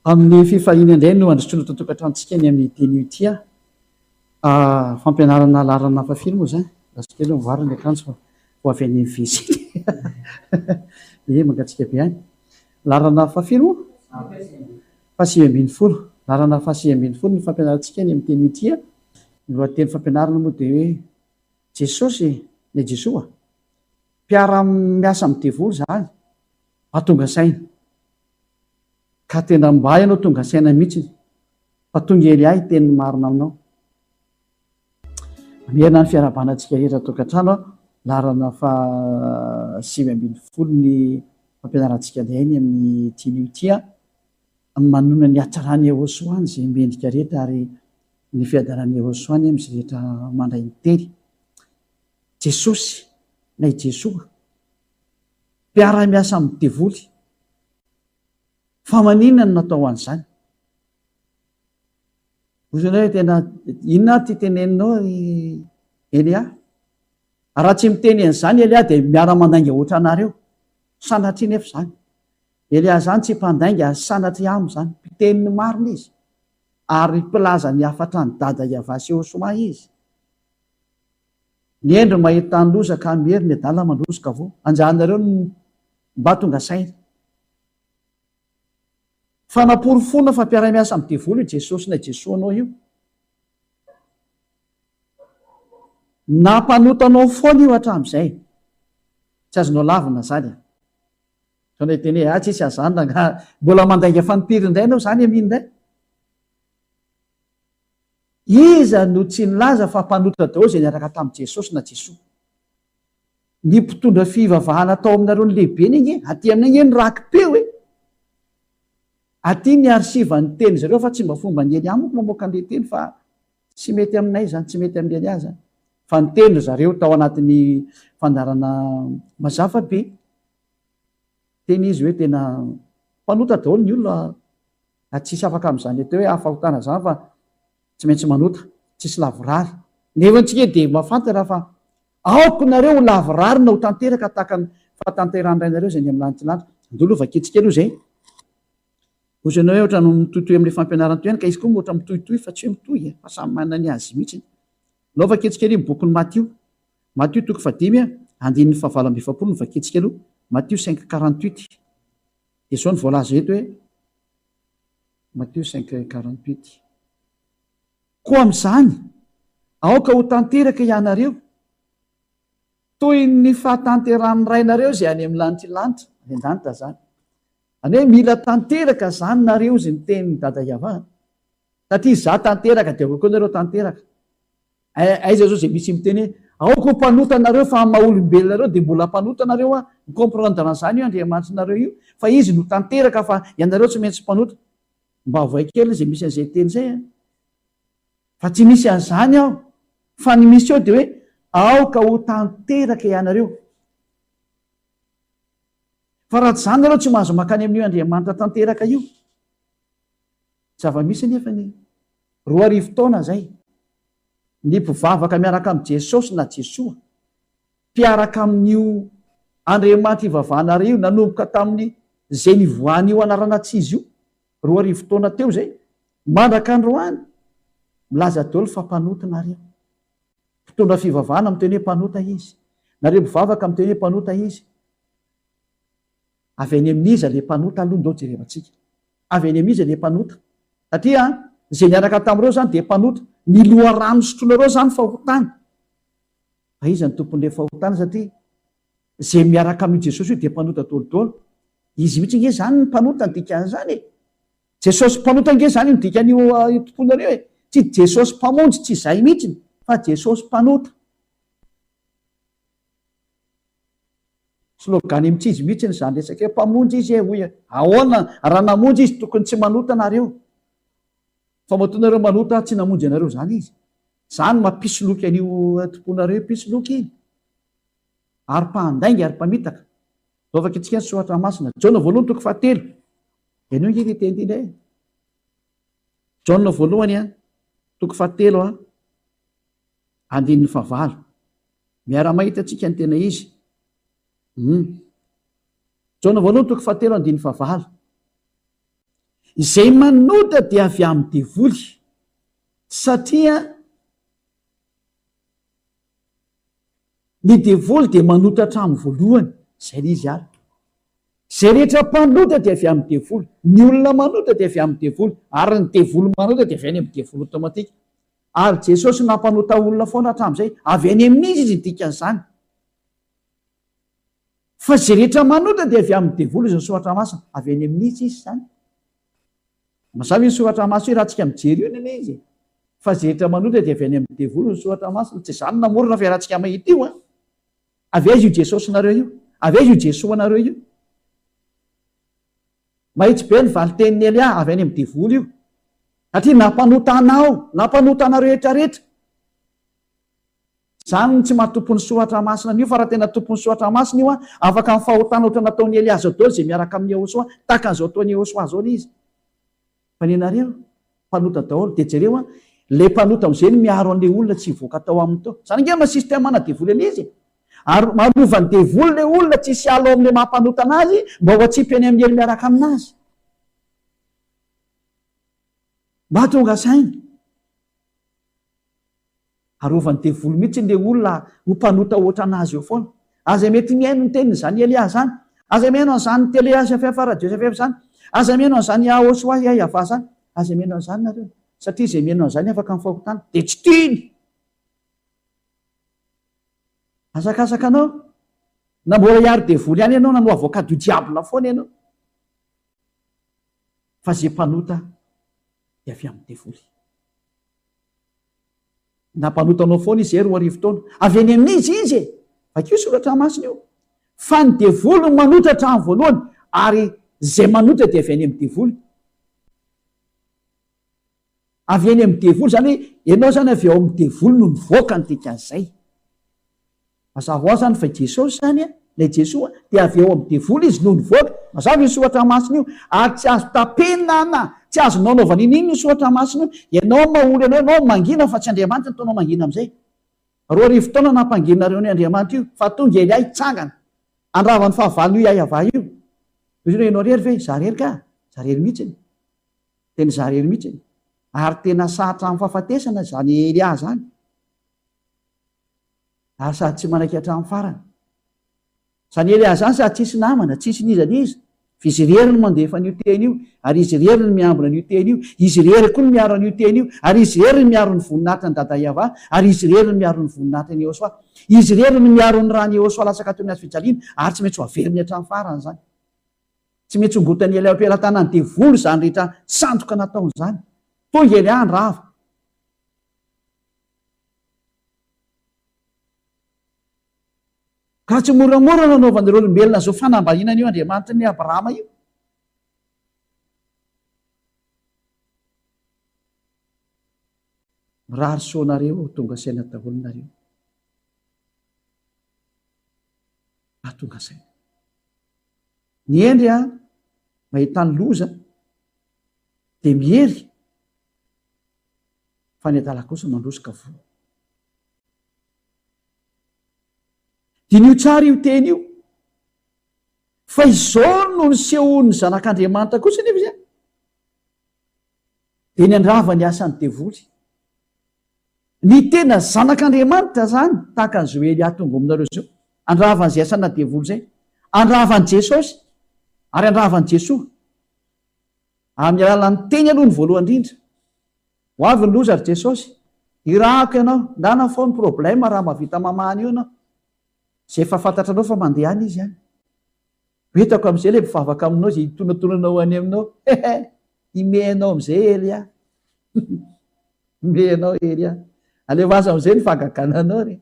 Amin'ny fifahiny indray no androsoana tontokatrantsika ny amin'ny teny tia fampianarana larana fafily moa zany lasokely mivariny akanjo fa ho avy any visy mangatsika be any larana fafily moa fahasivy ambin'ny folo larana fahasivy ambin'ny folo ny fampianarantsika ny amin'ny teny tia ny lohateny fampianarana moa dia hoe Jesosy ny Jesoa mpiara-miasa amin'ny devoly zany mahatonga saina ka tena mba ianao tonga saina mihitsy fa tonga ely ahy teny marina aminao. Mierina ny fiarabanantsika rehetra tokantrano larana fahasivy ambin'ny folo ny fampianarantsika ny amin'ny teny tia manona ny hatsarany Ehosoany izay mendrika rehetra ary ny fiadanany Ehosoany amin'izay rehetra mandray ny teny. Jesosy nay Jesoa mpiara-miasa amin'ny devoly fa maninona no natao an'izany? Ozinao hoe tena inona ty teneninao Elia? Raha tsy miteny an'izany Elia dia miara-mandainga ohatra anareo. Sanatry nefa izany. Elia zany tsy mpandainga sanatry amo zany. Mpiteniny marina izy. Ary mpilaza ny hafatra ny dada Iavasy Ehosoa izy. Ny endro mahita ny loza ka miery ny adala mandrosoka avao. Anjahanareo no mba tonga saina. Fa naporofona fa mpiara-miasa amin'ny devoly Jesosy na Jesoanao io. Nampanotanao foana io hatramin'izay. Tsy azonao lavina zany. Sonay teny hoe tsisy azanona nga mbola mandainga fanimpiry indray ianao zany amin'iny indray. Iza no tsy nilaza fa mpanotra daholo izay niaraka tamin'i Jesosy na Jesoa. Ny mpitondra fivavahana tao aminareo ny lehibe iny aty aminay ny rakim-peo e. Aty ny arsiva ny teny zareo fa tsy mba fomba ny Elia moa mamoaka an'ilay teny fa tsy mety aminay zany, tsy mety amin'ny Elia zany. Fa ny teny zareo tao anatin'ny fandarana mazava be. Teny izy hoe tena mpanota daholo ny olona tsisy afaka amin'izany atao hoe hafahotana zany fa tsy maintsy manota, tsisy lavorary. Nevantsika dia mafantatra fa aoko nareo ho lavorary na ho tanteraka tahaka ny fahatanteran'iray nareo izay ny amin'ny lanitra lanitra. Andolo vaketsika aloha izay. Ohatranao hoe ohatrany mitohitohy amin'ilay fampianarana toy ihany ka izy koa ohatra mitohitohy fa tsy hoe mitohy fa samy manana ny azy mihitsy. Nao vaketsika aloha bokin'ny Matthieu. Matthieu toko fadimy andininy fahavalo amby efapolo no vaketsika aloha. Matthieu 5:48. Dia izao ny voalaza eto hoe Matthieu 5:48. Koa amin'izany aoka ho tanteraka ianareo toy ny fahatanteran'ny rainareo izay any amin'ny lanitra lanitra any an-danitra zany. Any hoe mila tanteraka zany nareo izay ny tenin'ny dada Iavana. Satria za tanteraka dia koa nareo tanteraka. Aiza zao izay misy miteny hoe aoko mpanota nareo fa maha-olombelonareo dia mbola mpanota nareo comprendre an'izany io Andriamanitrynareo io fa izy no tanteraka fa ianareo tsy maintsy mpanota. Mba vai kely izay misy an'izay teny izay. Fa tsy misy an'izany aho fa ny misy eo dia hoe aoka ho tanteraka ianareo. Fa raha tsy izany nareo tsy mahazo makany amin'io Andriamanitra tanteraka io. Zava-misy nefa ny 2 taona zay ny mpivavaka miaraka amin'ny Jesosy na Jesoa mpiaraka amin'io Andriamanitra ivavahana io nanomboka tamin'ny izay nivoan'io anarana tsy izy io 2 taona teo zay mandraka androany milaza daholo fa mpanota nareo. Mpitondra fivavahana miteny hoe mpanota izy. Nareo mpivavaka miteny hoe mpanota izy. Avy any amin'iza ilay mpanota aloha ndao jerevantsika. Avy any amin'iza ilay mpanota. Satria izay niaraka tamin'ireo zany dia mpanota. Ny loharano sotroinareo zany fahotana. Fa iza ny tompon'ilay fahotana satria izay miaraka amin'i Jesosy io dia mpanota daholo. Izy mihitsy nge zany ny mpanota ny dikan'izany e. Jesosy mpanota nge zany ny dikan'io tomponareo e. Tsy Jesosy mpamonjy tsy izay mihitsy fa Jesosy mpanota. Slogany mitsy izy mihitsy izany resaka hoe mpamonjy izy hoy ahoana raha namonjy izy tokony tsy manota nareo. Fa matonareo manota tsy namonjy anareo zany izy. Zany mampisoloky an'io tomponareo pisoloky iny. Ary mpandainga ary mpamitaka. Zao afaka itsika ny soratra masina. Jaona voalohany toko 7. Ianao nge teny indray. Jaona voalohany toko 7 andininy 9. Miara mahita antsika ny tena izy. Jaona voalohany toko 7 andininy 9. izay manota dia avy amin'ny devoly, satria ny devoly dia manota hatramin'ny voalohany, zay izy ary. Zay rehetra mpanota dia avy amin'ny devoly, ny olona manota dia avy amin'ny devoly, ary ny devoly manota dia avy any amin'ny devoly automatika. Ary Jesosy nampanota olona foana hatramin'izay, avy any amin'izy izy dikan'izany. Fa zay rehetra manota dia avy amin'ny devoly, izany soratra masina, avy any amin'izy izy zany. Mazava ny soratra masina hoe raha tsika mijery io nene izy. Fa zay rehetra manota dia avy any amin'ny devoly, ny soratra masina, tsy izany namorona fa raha tsika mahita io. Avy aiza io Jesosy nareo io? Avy aiza io Jesoa nareo io? Mahitsy be ny valitenin'ny Elia, avy any amin'ny devoly io. Satria nampanota anao, nampanota anareo rehetra rehetra. Zany tsy mahatompo ny soratra masina an'io, fa raha tena tompo ny soratra masina io, afaka amin'ny fahotana ohatra nataon'ny Elia zao daholo izay miaraka amin'ny Jehosoa, tahaka an'izao ataon'ny Jehosoa zao izy. Fa ny anareo mpanota daholo, dia jereo le mpanota amin'izay no miaro an'ilay olona tsy hivoaka tao aminy tao. Zany angamba sistemana devoly an'izy. Ary manovany devoly le olona tsy sy alo amin'ilay mampanota anazy, mba ho atsipy any amin'ny ely miaraka aminazy. Mba tonga saina. Arovany devoly mihitsy le olona ho mpanota ohatra anazy eo foana. Aza mety mihaino ny tenin'izany Elia zany. Aza mihaino an'izany Teleasafefa Radiosafefa zany. Aza mihaino an'izany Ahosoa Yahava zany. Aza mihaino an'izany nareo. Satria izay mihaino an'izany afaka amin'ny fahotana. Dia tsy tiany. Asakasaka anao. Na mbola hiary devoly ihany ianao, na no avocat du diable foana ianao. Fa zay mpanota dia avy amin'ny devoly. Nampanotanao foana izy roa arivo taona. Avy any amin'izy izy. Vakio soratra masina io. Fa ny devoly no manota hatramin'ny voalohany, ary zay manota dia avy any amin'ny devoly. Avy any amin'ny devoly zany hoe ianao zany avy ao amin'ny devoly no nivoaka ny dikan'izay. Mazava ho azy zany fa Jesosy zany ilay Jesoa dia avy ao amin'ny devoly izy no nivoaka. Mazava io soratra masina io, ary tsy azo tapena, tsy azo naonaovana in'iny soratra masina io. Ianao maholy ianao mangina fa tsy Andriamanitra nataonao mangina amin'izay. Roa arivo taona nampanginareo ny Andriamanitra io, fa tonga Elia hitsangana. Andravany fahavalony io Yahava io. Izy ianao rery ve? Zarery ka? Zarery mihitsy. Teny zarery mihitsy. Ary tena sahatra amin'ny fahafatesana zany Elia zany. Ary sady tsy manaiky hatramin'ny farany. Zany Elia zany sady tsisy namana, tsisy niza niza. Fa izy rery no mandefa an'io teny io, ary izy rery no miambina an'io teny io, izy rery koa no miaro an'io teny io, ary izy rery no miaro ny voninahitra ny dada Yahava, ary izy rery no miaro ny voninahitra ny Jehosoa. Izy rery no miaro ny rany Jehosoa lasaka tony azy fijaliana, ary tsy maintsy ho averiny hatramin'ny farany zany. Tsy maintsy hongotany Elia am-pelatana ny devoly zany rehetra sandoka nataony zany. Tonga Elia andrava. Ka tsy moramora nanaovan'ireo olombelona zao fanambahinana io Andriamanitra ny Abrahama io. Mirary soanareo tonga saina daholo nareo. Tonga saina. Ny endry mahita ny loza dia miery, fa ny adala kosa mandrosika vo. Dinio tsara io teny io. Fa izao no nisehony zanak'Andriamanitra kosa nefa izany. Dia ny andrava ny asan'ny devoly. Ny tena zanak'Andriamanitra zany, tahaka an'izao Elia tonga aminareo zao. Andravan'izay asana devoly zay. Andravan'i Jesosy, ary andravan'i Jesoa. Amin'ny alalan'ny teny aloha ny voalohany indrindra. Ho avy ny loza ry Jesosy. Irahako ianao, ndana foa ny problema raha mahavita mamahany io ianao. Zay efa fantatra anao fa mandeha any izy any. Hitako amin'izay ilay mivavaka aminao izay hitonatonanao any aminao. Imenao amin'izay Elia. Imenao Elia. Alefaso amin'izay ny fahagagananao re.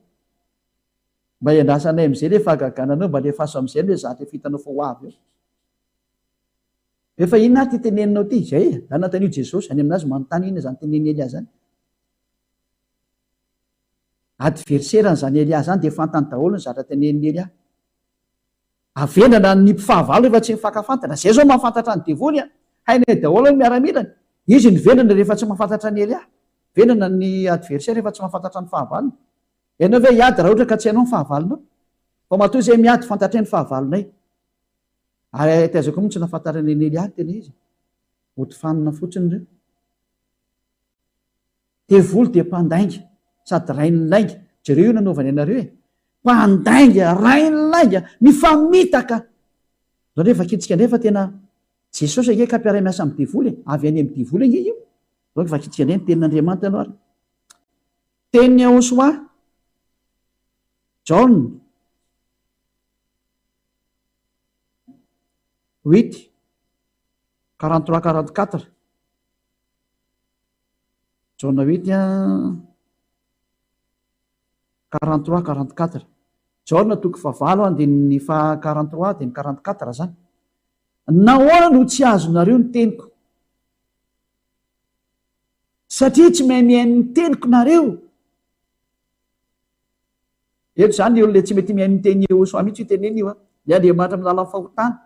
Mba hiandrasanay amin'izay ilay fahagagananao, mba alefaso amin'izay ilay zatra fitanao fa ho avy eo. Efa inona ty teneninao ty? Zay, da nanontania Jesosy any aminazy manontany inona zany teneny Elia zany. Adversaire zany Elia zany dia fantany daholo ny zatra tenen'ny Elia. Avenana ny mpifahavalo efa tsy mifankafantana. Zay zao mahafantatra ny devoly hainay daholo ny miaramilany. Izy ny venana rehefa tsy mahafantatra ny Elia. Venana ny adversaire rehefa tsy mahafantatra ny fahavalony. Ianao ve hiady raha ohatra ka tsy hainao ny fahavalonao? Fa matoa izay miady fantatra ny fahavalonay. Ary taizako moa tsy nafantatra ny Elia tena izy. otifanina fotsiny reo. Devoly dia mpandainga sady rainy lainga. Jereo io nanaovany ianareo e. Mpandainga, rainy lainga, mifamitaka. Zao rehefa kitsika nefa tena Jesosy ake ka mpiara miasa amin'ny devoly e. Avy any amin'ny devoly ange io. Zao rehefa kitsika ny tenin'Andriamanitra ianao ary. Teniny Ahosoa, John 8, 43-44. John 8, 43-44. John toko 9 fa 43 dia ny 44 zany. Nahoana no tsy azonareo ny teniko? Satria tsy mahay mihaino ny teniko nareo. Eto zany olona tsy mety mihaino ny teny Ahosoa mihitsy io teneny io a. Ny Andriamanitra amin'ny alalan'ny fahotana.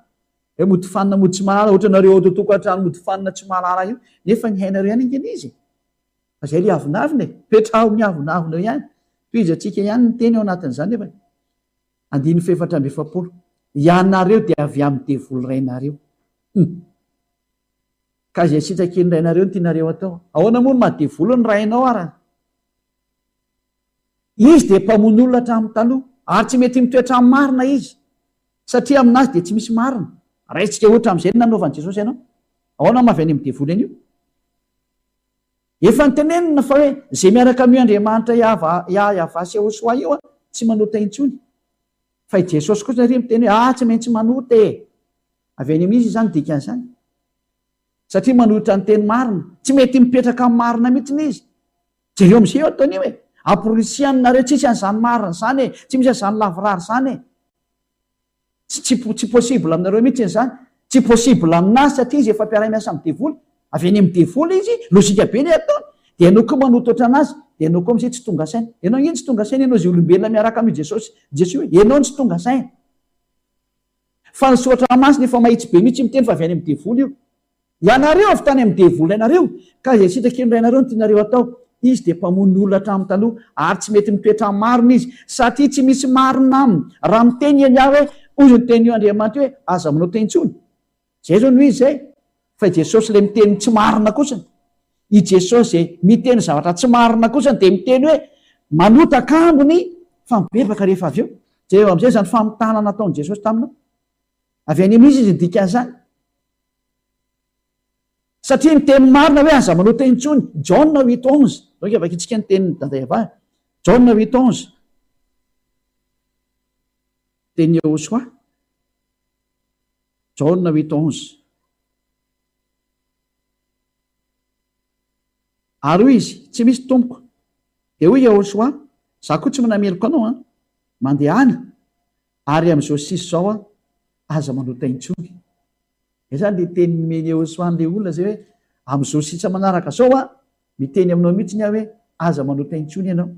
Hoe mody fanina mody tsy mahalala, ohatra nareo ao totokantrano mody fanina tsy mahalala io, nefa ny hainareo ihany ingeny izy. Fa zay le avinavina e, petraho ny avinavina ihany. Toizy atsika ihany ny teny ao anatin'izany nefa. 4:7. Ianareo dia avy amin'ny devoly rainareo. Ka izay sitraky ny rainareo ny tianareo atao. Ahoana moa no mahadevoly ny rainao ara? Izy dia mpamono olona hatramin'ny taloha, ary tsy mety mitoetra amin'ny marina izy, satria aminazy dia tsy misy marina. Raisitsika ohatra amin'izay nanaovan'i Jesosy ianao. Ahoana mavy any amin'ny devoly an'io? Efa nitenenina fa hoe zay miaraka amin'ny Andriamanitra iavasy Ahosoa io tsy manota intsony. Fa i Jesosy kosa ry miteny hoe tsy maintsy manota e. Avy any amin'izy izany dikan'izany. Satria manohitra ny teny marina, tsy mety mipetraka amin'ny marina mihitsy izy. Jereo amin'izay eo ataony hoe aporisianareo tsisy an'izany marina izany e, tsy misy an'izany lavrary izany e. Tsy possible aminareo mihitsy izany. Tsy possible aminazy satria izy efa mpiara miasa amin'ny devoly. Avy any amin'ny devoly izy, lozika be ny ataony. Dia ianao koa manoto ohatrana azy, dia ianao koa amin'izay tsy tonga saina. Ianao iny tsy tonga saina, ianao izay olombelona miaraka amin'ny Jesosy. Ianao ny tsy tonga saina. Fa ny soatra masina efa mahitsy be mihitsy miteny fa avy any amin'ny devoly io. Ianareo avy tany amin'ny devoly ianareo, ka izay sitraky ny rainareo ny tianareo atao. Izy dia mpamono olona hatramin'ny taloha, ary tsy mety mitoetra amin'ny marina izy, satria tsy misy marina aminy. Raha miteny eny aho hoe ozy ny teny io Andriamanitra hoe aza manao tentsony. Zay zao no izy zay. Fa i Jesosy le miteny tsy marina kosany. I Jesosy zay miteny zavatra tsy marina kosany dia miteny hoe manotaka ambony fa mibebaka rehefa avy eo. Zay eo amin'izay zany famitana nataon'i Jesosy taminao. Avy any amin'izy izy dikan'izany. Satria ny teny marina hoe aza manao tentsony. John 8:11. Zao avy itsika ny tenin'ny daday avahy. John 8:11. Teny Ahosoa. John 8:11. Ary hoy izy, tsy misy tompoko. Dia hoy Ahosoa, za koa tsy manameloko anao mandeha any, ary amin'izao sisy zao aza manota intsony. Izany le teny nomeny Ahosoa an'ilay olona zay hoe amin'izao sisa manaraka zao miteny aminao mihitsy ny hoe aza manota intsony ianao.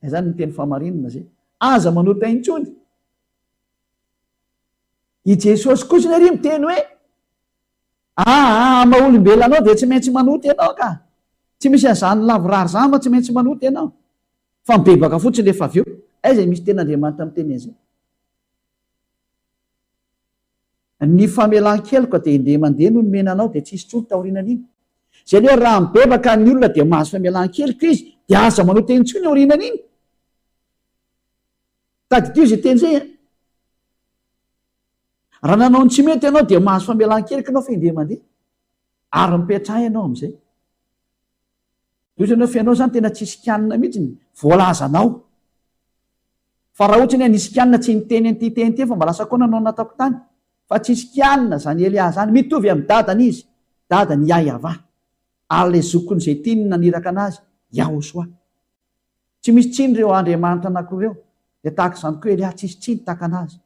Izany ny teny famarinana zay. Aza manota intsony. I Jesosy kosa nary miteny hoe maha-olombelona anao dia tsy maintsy manota ianao ka. Tsy misy an'izany lavrary zany ma tsy maintsy manota ianao. Fa mibebaka fotsiny rehefa avy eo. Aiza misy ten'Andriamanitra miteny an'izay. Ny famelan-keloka dia indray mandeha no nomena anao dia tsisy tsolo taorianan'iny. Zay hoe raha mibebaka ny olona dia mahazo famelan-keloka izy dia aza manota intsony aorianan'iny. Tadidio izay teny zay. Raha nanao ny tsy mety ianao dia mahazo famelan-keloka ianao fa indray mandeha. Ary mipetraha ianao amin'izay. Ohatrany ianao fianao zany tena tsy sikanina mihitsy voalazanao. Fa raha ohatra ny nisy kianina tsy niteny an'ity teny ity fa mba lasa koa nanao nataoko tany. Fa tsy nisy kianina zany Elia zany, mitovy amin'ny dadany izy. Dadany Iahava. Ary ilay zokony izay tiany naniraka anazy, Ahosoa. Tsy misy tsiny ireo Andriamanitra anankiroa ireo. Dia tahaka izany koa Elia tsisy tsiny tahaka anazy.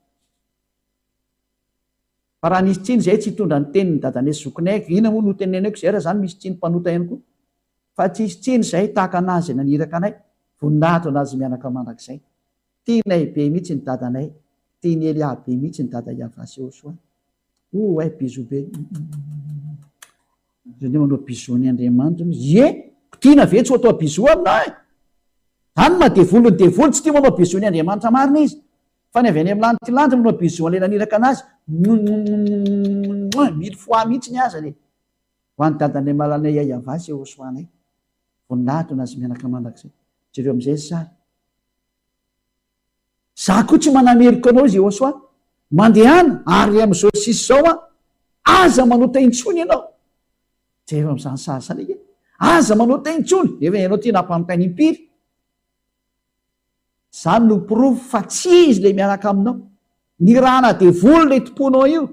Fa raha nisy tsiny izay tsy hitondra ny tenin'ny dadanay sy zokinay, ina moa no teneneko izay raha zany misy tsiny mpanota ihany koa. Fa tsisy tsiny izay tahaka anazy naniraka anay, voninahitra anazy mianaka mandrakizay. Tianay be mihitsy ny dadanay, tiany Elia be mihitsy ny dada Iavasy Ahosoa. Bizo be. Zany manao bizo ny Andriamanitra. Tiana ve tsy ho atao bizo aminao e? Zany mahadevoly ny devoly, tsy tia manao bizo ny Andriamanitra marina izy. fa ny avy any amin'ny lanitylanja manao bizo alenaniraka anazy mily foa mihitsy ny azany ho any dadany malanay ayavasy eo soanay voninahitona azy mianaka mandrakzay jereo am'izay sary za koa tsy manameriko anao izy eo soa mandehana ary am'izao sisy zao aza manota intsony ianao jereo am'izany sary zany ike aza manota intsony efa ianao ty nampamotainy impiry zany no pirofo fa tsy izy le miaraka aminao ny rahana de volo le tomponao io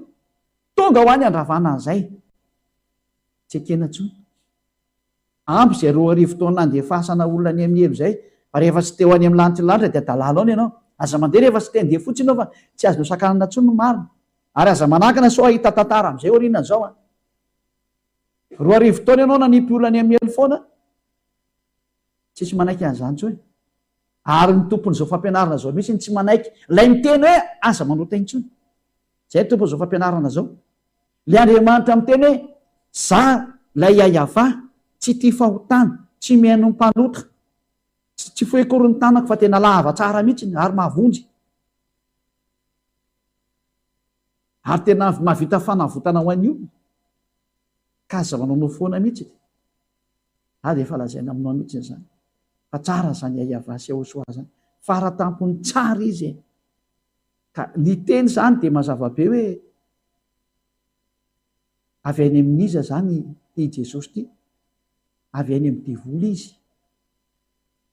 tonga ho any andravana an'izay tsy ekena tsony ampy zay roa arivo taona nandefasana olona any amin'ny elo zay fa rehefa tsy teo any amin'ny lanitry de dalalao ny ianao aza mandeha rehefa tsy tendeha fotsiny anao fa tsy azonao sakanana tsony no marina ary aza manakana so ahita tantara am'izay oriana zao roa arivo taona ianao nanipy olona any amin'ny elo foana tsisy manaiky an'izany tsoe ary ny tompony zao fampianarana zao mihitsy ny tsy manaiky lay miteny hoe aza manota intsony zay tompony zao fampianarana zao le Andriamanitra miteny hoe za lay ayava tsy tia fahotana tsy mihaino mpanota tsy foekory ny tanako fa tena lava tsara mihitsy ary mahavonjy ary tena mahavita fanavotana ho an'io ka aza manao foana mihitsy de efa lazaina aminao mihitsy zany fa tsara zany ayavasy ao soa zany faratampony tsara izy ka ny teny zany de mazava be hoe avy any amin'iza zany ty Jesosy ty avy any amin'ny devoly izy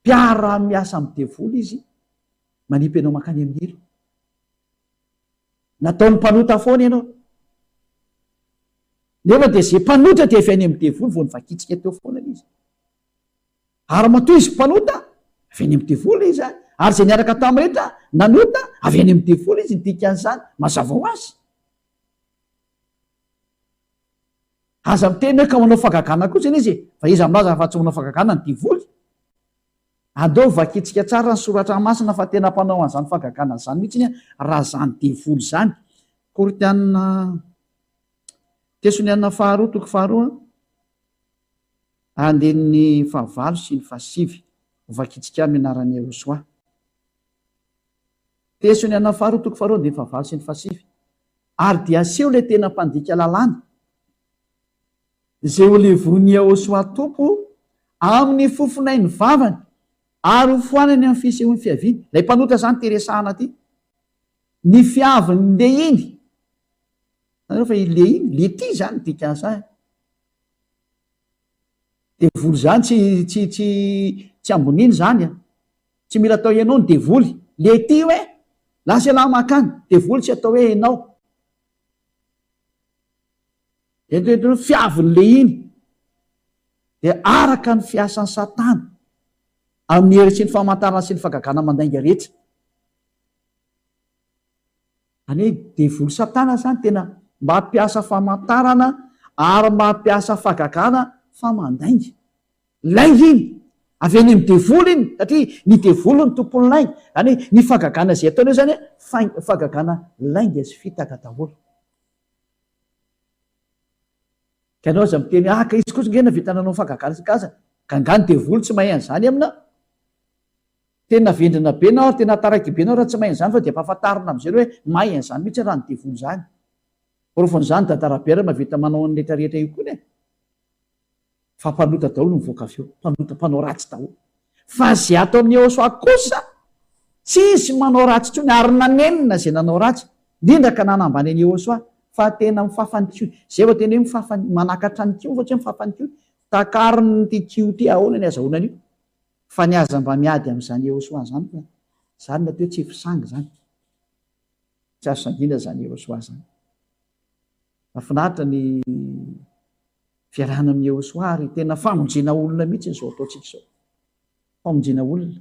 mpiara miasa amin'ny devoly izy manipy anao makany amin'ny elo nataony mpanota foana ianao nefa de zay mpanotra de avy any amin'ny devoly vo nivakitsika teo foana izy ary matoy izy mpanota avy any amin'ny devoly izy ary zay niaraka tamin'ny rehetra nanota avy any amin'ny devoly izy nidikan'izany mazava ho azy aza miteny hoe ka manao fagagana koa zany izy fa izy amin'azy fa tsy manao fagagana ny devoly andeo vakitsika tsara ny soratra masina fa tena mpanao an'izany fagagana zany mihitsy raha zany devoly zany Korinthiana Tesoniana faharoa toko faharoa andeniny fahavalo sy ny fahasivy vakitsika amin'ny anarany Josoa Tesoniana faharoa toko faharoa andeny fahavalo sy ny fahasivy ary dia aseho le tena mpandika lalàna zay ho levony Josoa tompo amin'ny fofonay ny vavany ary ho foanany amin'ny fisehony fiaviany lay mpanota zany teresahana ty ny fiaviny le iny fa le iny le ty zany dikan'izany devoly zany tsy amboniny zany tsy mila atao ianao ny devoly le ty hoe lasa lahy makany devoly tsy atao hoe ianao fiaviny le iny de araka ny fiasan'ny Satana amin'ny hery sy ny famantarana sy ny fagagana mandainga rehetra any hoe devoly Satana zany tena mampiasa famantarana ary mampiasa fagagana fa mandainga lainga iny avy any amin'ny devoly iny satria ny devoly ny tompony lainga any hoe ny fagagana zay ataony eo zany hoe fagagana lainga sy fitaka daholo ka anao aza miteny ka izy kosa ngena vitananao fagagana sy gaza ka ngany devoly tsy mahay an'izany amina tena vendrina be nao ary tena taraiky be nao raha tsy mahay an'izany fa de mpahafantarina am'izay hoe mahay an'izany mihitsy raha ny devoly zany orofon'izany dadarabe mavita manao ny rehetrarehetra io koa fa mpanota daholo ny mivoaka avy eo mpanao ratsy daholo fa zay atao amin'ny Josoa kosa tsisy manao ratsy tsony ary nanenina zay nanao ratsy indrindra ka nanambany any Josoa fa tena mifafany kio zay vao tena hoe mifafany manakatra ny kio fa tsy hoe mifafany kio takariny ty kio ty ahoana ny azahoanany io fa ny aza mba miady amin'izany Josoa zany fa zany mety hoe tsy fisangy zany tsy azo sangina zany Josoa zany mahafinaritra ny fiarahana amin'ny Josoa ary tena famonjena olona mihitsy zao ataontsika zao famonjena olona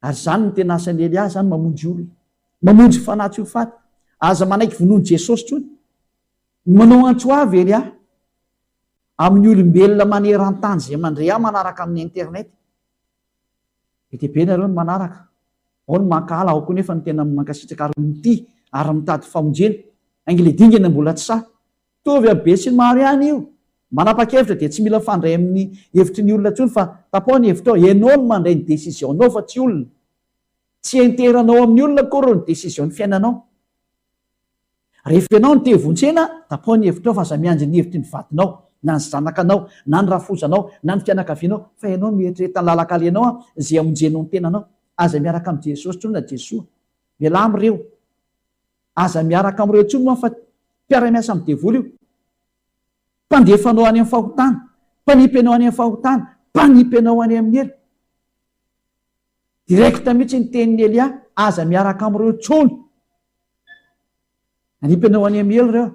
ary zany ny tena asan'ny Elia zany mamonjy olona mamonjy fanatsy ho faty aza manaiky vonoany Jesosy tsony manao antso avy Elia amin'ny olombelona maneran-tany zay mandre manaraka amin'ny internet be nareo ny manaraka ao ny mankala ao koa nefa ny tena mankasitraka ary mity ary mitady famonjena angile dingana mbola tsy sa tovy abe sy ny maro ihany io manapa-kevitra de tsy mila fandray amin'ny hevitry ny olona tsony fa tapao ny hevitra ao ianao no mandray ny décision nao fa tsy olona tsy enteranao amin'ny olona kory ny décision ny fiainanao. Rehefa ianao ny tevontsena tapao ny hevitrao fa aza mianjy ny hevitry ny vadinao na ny zanakanao na ny rafozanao na ny fianakavianao fa ianao mieritrereta ny lalakalenao zay amonjenao ny tenanao. Aza miaraka amin'ny Jesosy tsony na Jesoa miala am'ireo, aza miaraka am'ireo tsony moa fa mpiara-miasa amin'ny devoly io, mpandefanao any amin'ny fahotana, mpanipy anao any amin'ny fahotana, mpanipy anao any amin'ny elo. Direkta mihitsy ny tenin'ny Elia, aza miaraka am'ireo tsony manipy anao any amin'ny elo reo.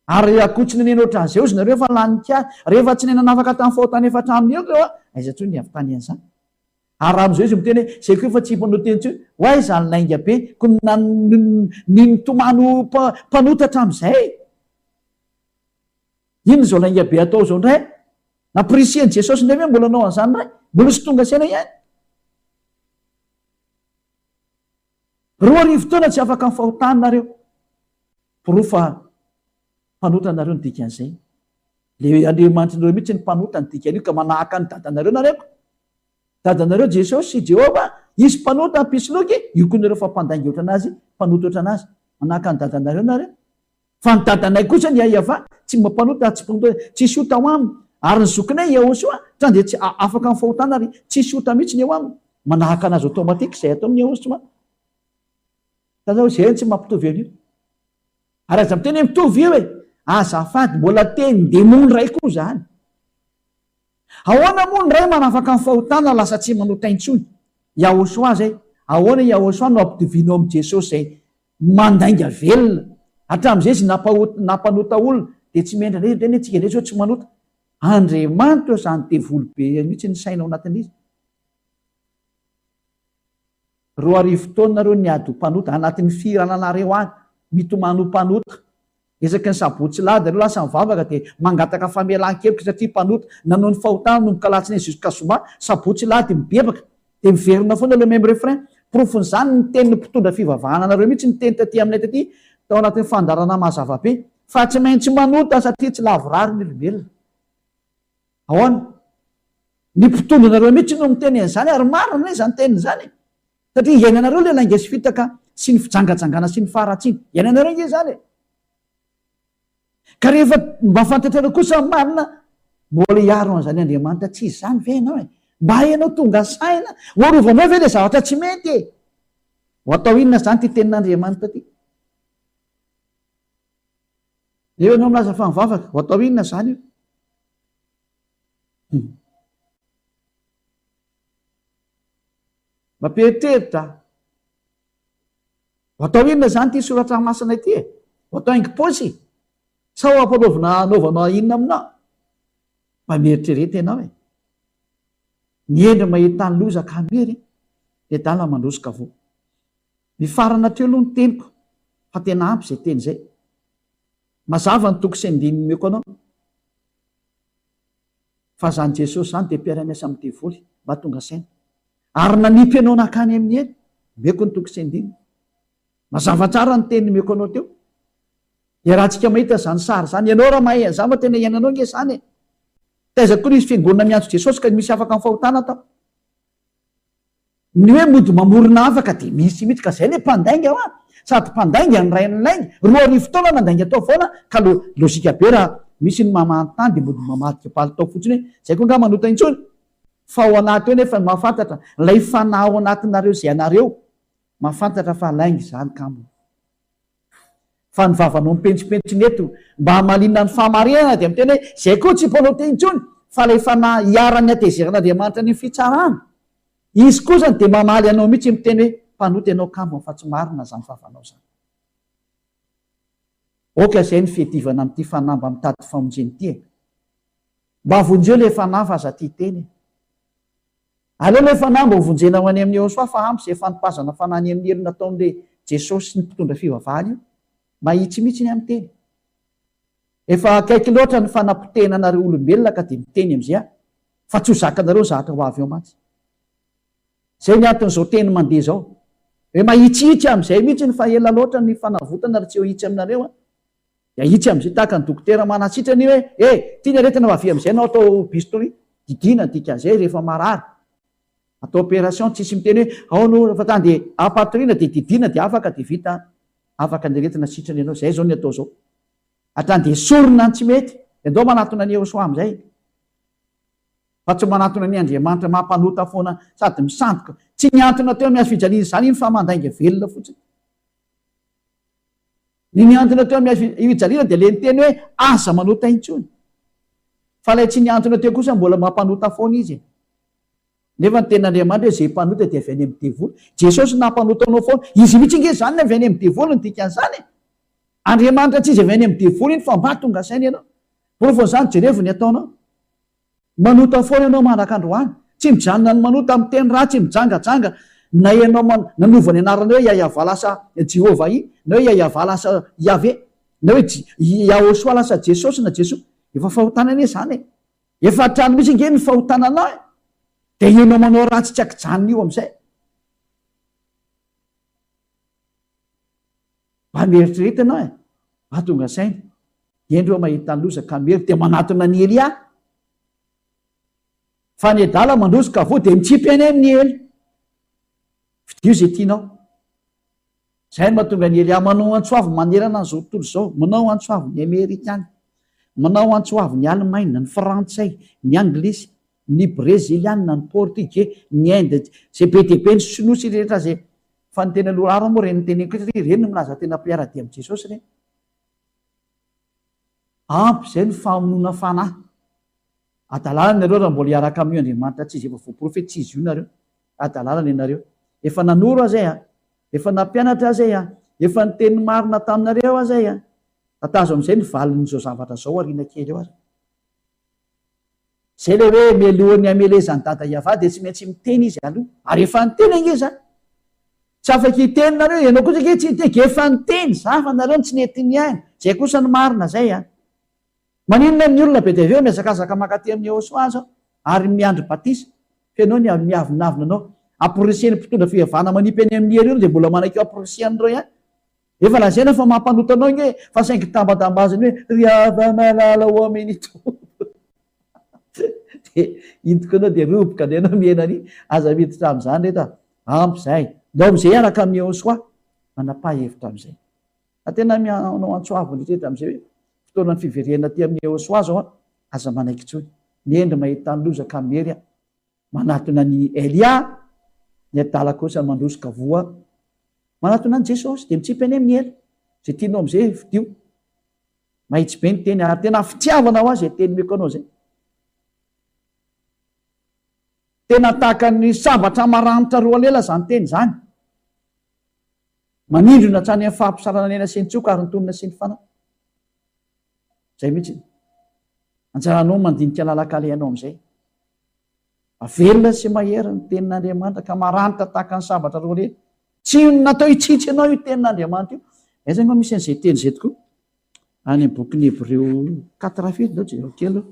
Ary akotsiny nenao ohatran'izay ozy nareo fa lany ka rehefa tsy nenanafaka tamin'ny fahotana efa hatramin'ny elo reo aiza tsony ny avy tany an'izany. Ary amin'izao izy miteny hoe zay koa efa tsy mpanao teny tsony hoay zany lainga be ko ny mitomano mpanotatra amin'izay. Ino zao lainga be atao zao ndray? Naprisian'i Jesosy ndray hoe mbola anao an'izany ndray, mbola sy tonga saina ihany. Roa arivo taona tsy afaka amin'ny fahotana nareo, porofa mpanotana nareo ny dikan'izay. Le Andriamanitra nareo mihitsy ny mpanota ny dikan'io ka manahaka ny dadanareo nareo. Dadanareo Jesosy sy Jehova izy mpanota ny pisoloky, io koa nareo fa mpandainga oatra anazy, mpanota oatra anazy, manahaka ny dadanareo nareo. Fa ny dadanay kosa ny aiava tsy mampanota, tsisy ota ho aminy, ary ny zokinay Yahosoa tra dia tsy afaka amin'ny fahotana ary tsisy ota mihitsy ny eo aminy, manahaka anazy automatique izay atao amin'ny Yahosoa. Tazao zay tsy mampitovy an'io. Ary aza miteny mitovy io hoe azafady mbola teny demony ray koa zany. Ahoana moa ny ray manafaka amin'ny fahotana lasa tsy manota intsony? Yahosoa zay. Ahoana Yahosoa no ampitovianao amin'ny Jesosy zay mandainga velona? Hatramin'izay izy nampanota olona dia tsy mendra reny antsika ndray zao tsy manota. Andriamanitra zany devoly be mihitsy ny sainao anatin'izy. Roa arivo taona nareo niady ho mpanota anatin'ny firananareo any, mitomano mpanota. Esaky ny sabotsy lady reo lasa mivavaka dia mangataka famelan-kevitra satria mpanota nanao ny fahotana no mikalatsina izy kasoma, sabotsy lady mibebaka dia miverina foana le même refrain. Profon'izany ny teny mpitondra fivavahana nareo mihitsy ny teny taty aminay taty tao anatin'ny fandarana mazava be fa tsy maintsy manota satria tsy lavorary ny olombelona. Ahoana? Ny mpitondra nareo mihitsy no miteny an'izany ary marina izany teny zany. Satria iainanareo le lainga sy fitaka sy ny fijangajangana sy ny faharatsiana. Iainanareo nge zany. Ka rehefa mba fantatrareo kosa marina, mbola hiaro an'izany Andriamanitra tsy izy zany ve ianao e? Mba hainao tonga saina, oarovanao ve le zavatra tsy mety e? Ho atao inona zany ty tenin'Andriamanitra ty? Eo anao milaza fa mivavaka, ho atao inona zany io? Mampieritreritra. Ho atao inona zany ty soratra masina ity e? Ho atao haingo paosy? Sa ho anaovanao inona aminao? Mba mieritrereta ianao e. Miendra mahita ny loza ka mery dia dala mandrosoka vo. Mifarana teo aloha ny teniko fa tena ampy izay teny izay. Mazava ny toko sy andininy meko anao. Fa zany Jesosy zany dia mpiara-miasa amin'ny devoly mba tonga saina. Ary nanipy anao nakany amin'ny eny, meko ny toko sy andininy. Mazava tsara ny teny meko anao teo. Dia raha tsika mahita zany sary zany, ianao raha mahay an'izany fa tena iainanao nge zany e. Taiza koa nisy fiangonana miantso Jesosy ka misy afaka amin'ny fahotana tao. Ny hoe mody mamorona afaka dia misy mihitsy ka zay le mpandainga hoa. Sady mpandainga ny ray ny lainga, roa arivo taona nandainga tao foana ka lozika be raha misy ny mamantany dia mody mamadika palitao fotsiny hoe zay koa nga manota intsony. Fa ao anaty eo nefa mahafantatra ilay fanahy ao anatinareo zay anareo mahafantatra fa lainga izany kamo. Fa ny vavanao mipentsipentsiny eto mba hamalinana ny fahamarinana dia miteny hoe zay koa tsy mpanao teny intsony fa ilay fanahy hiarany atezerin'Andriamanitra ny fitsarana. Izy koa zany dia mamaly anao mihitsy miteny hoe mpanota ianao kamo fa tsy marina zany vavanao zany. Oka izay ny fiadivana amin'ity fanahy mba mitady famonjeny ity e. Mba havonjeo ilay fanahy fa aza ty teny. Aleo ilay fanahy mba hovonjena ho any amin'ny Yahosoa fa ampy izay fanopazana fanahy ny amin'ny helo nataon'ilay Jesosy sy ny mpitondra fivavahana io. Mahitsy mihitsy ny amin'ny teny. Efa akaiky loatra ny fanapitenanareo olombelona ka dia miteny amin'izay fa tsy ho zakanareo zavatra ho avy eo mantsy. Zay ny anton'izao teny mandeha zao. Hoe mahitsihitsy amin'izay mihitsy ny fa ela loatra ny fanavotana raha tsy ho hitsy aminareo. Dia hitsy amin'izay tahaka ny dokotera manasitrany hoe tia ny aretina avy amin'izay anao atao bistory, didina dikan'izay rehefa marary. atao opération tsisy miteny hoe ao no fa tany de apatoriana de didina de afaka de vita afaka nderetina sitrany ianao zay zao ny atao zao atrany de sorona ny tsy mety de andao manatona ny eosoa am'izay fa tsy manatona ny andriamanitra mampanota foana sady misandoka tsy niantona teo miazo fijaliana zany iny fa mandainga velona fotsiny ny niantona teo miazo fijaliana de le nyteny hoe aza manota intsony fa lay tsy niantona teo kosa mbola mampanota foana izy nefa ny ten'andriamanitra hoe zay mpanota de avy any amin'ny devoly jesosy nampanota anao foana izy mihitsy nge zany ny avy any amin'ny devoly ny dikan'izany andriamanitra tsy izy avy any amin'ny devoly iny fa mba tonga saina ianao porofon'izany jerevo ny ataonao manota foana ianao mandrak'androany tsy mijanona ny manota amin'ny teny raha tsy mijangajanga na ianao nanovany anarana hoe iayava lasa jehova iny na hoe iayava lasa iave na hoe iahosoa lasa jesosy na jesoa efa fahotanana e zany efa trano misy nge ny fahotananao de ianao manao raha tsy akijanona io am'izay mba mieritrereta anao mba tonga saina endreo mahita ny loza ka mery de manatona ny Elia fa ny adala mandrosoka vo de mitsipy any amin'ny ely fidio zay tianao zay no mahatonga ny Elia manao antsoavy manerana an'izao tontolo zao manao antsoavy ny Amerikana manao antsoavy ny Alemaina ny Frantsay ny Anglisy ny Breziliana ny Portugais ny Inde zay be deabe ny sinosy rehetra zay fa ny tena lorara moa reny teny reny no milaza tena mpiara-dia amin'i Jesosy reny ampy zay ny famonona fanahy adalalana nareo raha mbola hiaraka amin'io andriamanitra tsy izy efa voaprofetia izy io nareo adalalana ianareo efa nanoro azay efa nampianatra azay efa ny teny marina taminareo azay tatazo am'izay ny valin'izao zavatra zao ariana kely eo azy zay le hoe melohany amelezany dada iava de tsy maintsy miteny izy aloha ary efa niteny ange zany tsy afaka hiteny nareo ianao kosa ke tsy hiteny efa niteny za fa nareo tsy nety ny aina zay kosa ny marina zay maninona ny olona be de aveo miazakazaka makaty amin'ny eosoa azy ary miandry batisa fenao ny miavinavina anao aporiseny mpitondra fihevana manipy any amin'ny hery io de mbola manakeo aporisen'ireo ihany efa lazaina fa mampanota anao nge fa saingy tambadambazany hoe riava malala ho amin'ito de intoko anao de roboka de anao mienany aza miditra am'izany reta ampy zay ndao am'izay araka amin'ny eosoa manapa-hevitra am'izay tena mianao antsoavy rehetra am'izay hoe fotoana ny fiverena ty amin'ny eosoa zao aza manaiky tsony miendry mahita ny lozaka mery manatona ny Elia ny adala kosa mandrosoka voa manatona any Jesosy de mitsipy any amin'ny ely zay tianao am'izay fidio mahitsy be ny teny ary tena fitiavana ho azy zay teny meko anao zay tena tahaka ny sabatra maranitra roa lela zany teny zany manindrona hatrany amin'ny fahampisarana nena sy ny tsoka ary nytonona sy ny fanahy zay mihitsy anjaranao mandinika lalakale anao am'izay avelona sy mahery ny tenin'andriamanitra ka maranitra tahaka ny sabatra roa lela tsy natao hitsitsy anao io tenin'andriamanitra io zay ma misy an'izay teny zay tokoa any bokyny Hebreo 4 fito zao jerokely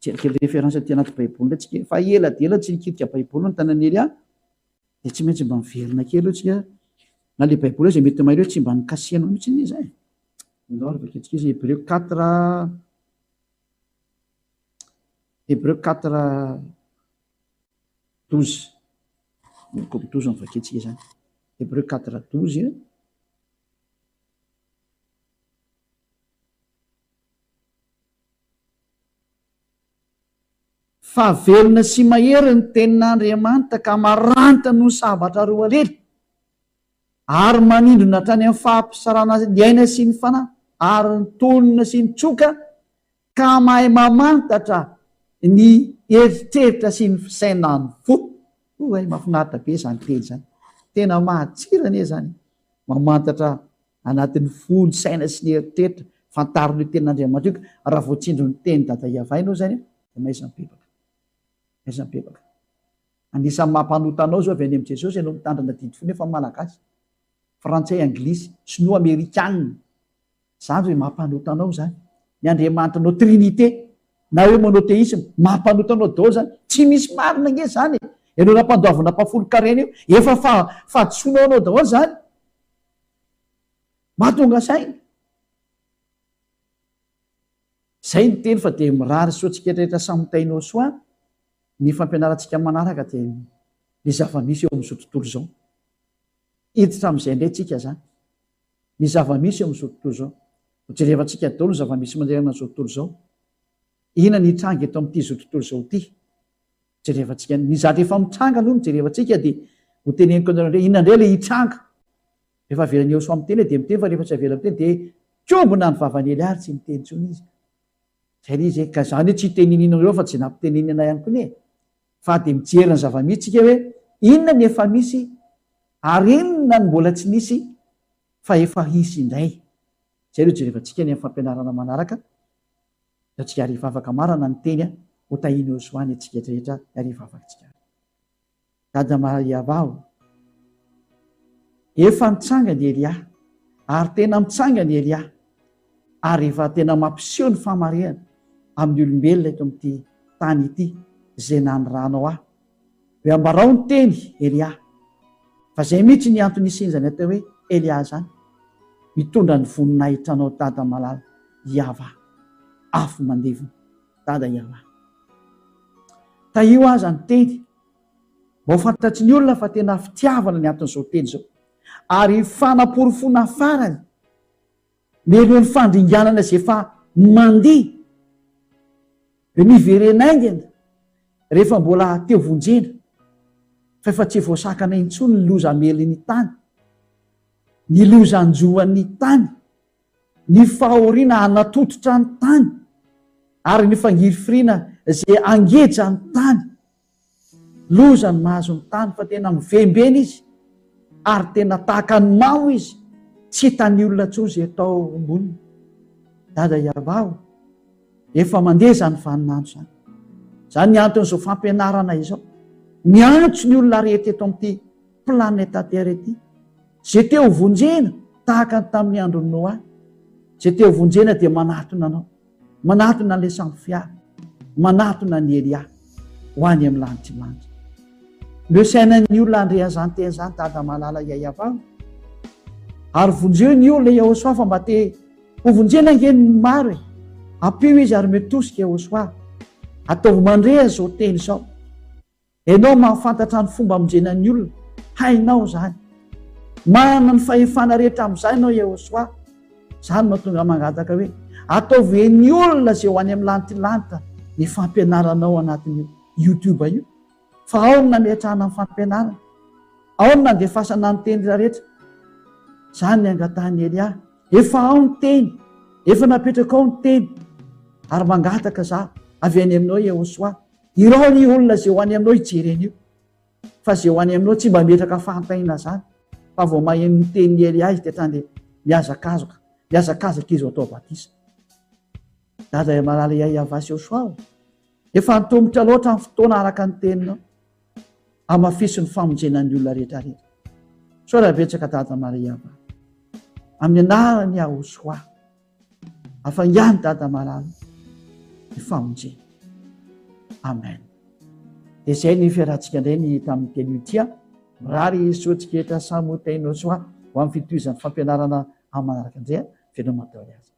jerokely référence ty anaty baiboly tsika fa ela de ela tsy nikidika baiboly ny tanany Elia de tsy maintsy mba miverina kely tsika na le baiboly zay mety maireo tsy mba nikasianao mihitsy ny zay ndao vaketrika izy Hebreo 4 Hebreo 4 12 12 ny vaketsika zany Hebreo 4 12 fa velona sy mahery ny tenin'andriamanitra ka maranitra no sabatra roa lela ary manindrona hatrany amin'ny fahampisarana ny aina sy ny fanahy ary ny tonona sy ny tsoka ka mahay mamantatra ny eritreritra sy ny fisainany fo ay mahafinaritra be zany teny zany tena mahatsirany e zany mamantatra anatin'ny fo ny saina sy ny eritreritra fantariny io tenin'andriamanitra io raha voatsindro ny teny dada iavainao zany de maizany bebaka maizany bebaka anisan'ny mampanota anao zao avy any amin'i Jesosy ianao mitandrina didy fony efa malagasy frantsay anglisy sinoa amerikanina zany hoe mampanota anao zany ny andriamanitra anao trinité na hoe monotéisme mampanota anao dao zany tsy misy marina nge zany ianao nampandoavina mpafolo karena io efa fahadisoinao anao daholo zany mahatonga saina zay ny teny fa de mirary soatsika rehetra samitainao soa ny fampianarantsika manaraka de ny zava-misy eo amin'izao tontolo zao. Hiditra amin'izay indray tsika zany. Ny zava-misy eo amin'izao tontolo zao. Jerevantsika daholo ny zava-misy mandeha amin'izao tontolo zao. Inona ny hitranga eto amin'ity zao tontolo zao ity? Jerevantsika ny zatra efa mitranga aloha jerevantsika dia ho teneniko anareo inona indray ilay hitranga. Rehefa avelany eo so amin'ny teny dia miteny fa rehefa tsy avela amin'ny teny dia kiombona ny vavan'ely ary tsy miteny intsony izy. Zay izy ka zany hoe tsy hitenenina ireo fa tsy nampitenenina ihany koa nie. Fa dia mijery ny zava-misy tsika hoe inona ny efa misy ary inona ny mbola tsy nisy fa efa hisy indray. Zay ireo jerevantsika ny amin'ny fampianarana manaraka. Atsika hariva afaka marana ny teny ho tahiny eo soany atsika rehetra hariva afaka tsika. Dada Maria vao efa mitsanga ny Elia ary tena mitsanga ny Elia ary efa tena mampiseho ny famarehana amin'ny olombelona eto amin'ity tany ity izay nanoranao aho. Hoe ambarao ny teny Elia. Fa zay mihitsy ny antony isinjany atao hoe Elia zany. Mitondra ny voninahitra anao dada malala Iava. Afo mandevina dada Iava. Tahio aza ny teny. Mba ho fantatry ny olona fa tena fitiavana ny anton'izao teny zao. Ary fanaporofona farany melo ny fandringanana izay efa mandeha miverenaingana rehefa mbola teo vonjena fa efa tsy voasakana intsony ny loza mely ny tany, ny lozanjoan'ny tany, ny fahoriana anatototra ny tany ary ny fangirifirina izay angeja ny tany. Loza ny mahazo ny tany fa tena mivembena izy ary tena tahaka ny mao izy, tsy hitany olona tsoa izay atao amboniny. Dada Iavao efa mandeha zany vaninandro zany. Zany ny anton'izao fampianarana izao. Miantso ny olona rehetra eto amin'ity planeta Terre ity. Zay teo vonjena tahaka ny tamin'ny andro Noa. Zay teo vonjena dia manatona anao, manatona an'ilay sambo fiara, manatona ny Elia ho any amin'ny lanitra lanitra. Leo sainan'ny olona andrea zany teny zany dada malala Iavao. Ary vonjeo ny olona Jehosoa fa mba te ho vonjena ngeny maro e. Ampio izy ary metosika Jehosoa. Ataovy mandrea zao teny zao. Enao mahafantatra ny fomba amonjenan'ny olona, hainao zany. Manana ny fahefana rehetra amin'izay ianao Jehosoa. Zany mahatonga mangataka hoe ataovy ny olona izay ho any amin'ny lanitra lanitra ny fampianaranao anatin'io YouTube io. Fa aona ny hatrana amin'ny fampianarana, aona ny defasana ny teny rehetra. Zany ny angatahany Elia. Efa ao ny teny, efa napetraka ao ny teny. Ary mangataka za avy any aminao Jehosoa, irao ny olona izay ho any aminao hijereny io. Fa izay ho any aminao tsy mba metraka fahantahina zany. Fa vao maheno ny teny Elia izy dia hatrany miazakazaka izy ho atao batisa. Dada malala Iava sy Jehosoa, efa nitombotra loatra amin'ny fotoana araka ny teninao amafiso ny famonjenan'ny olona rehetra rehetra. So raha betsaka dada Maria Iava amin'ny anarany Jehosoa afangany dada malala ny famonjena. Amen. Dia izay ny fiarahantsika indray ny tamin'ny teny io tia. Mirary soatsika etra samy ho tainao soa ho amin'ny fitohizan'ny fampianarana amin'ny manaraka indray. Veloma atao azy.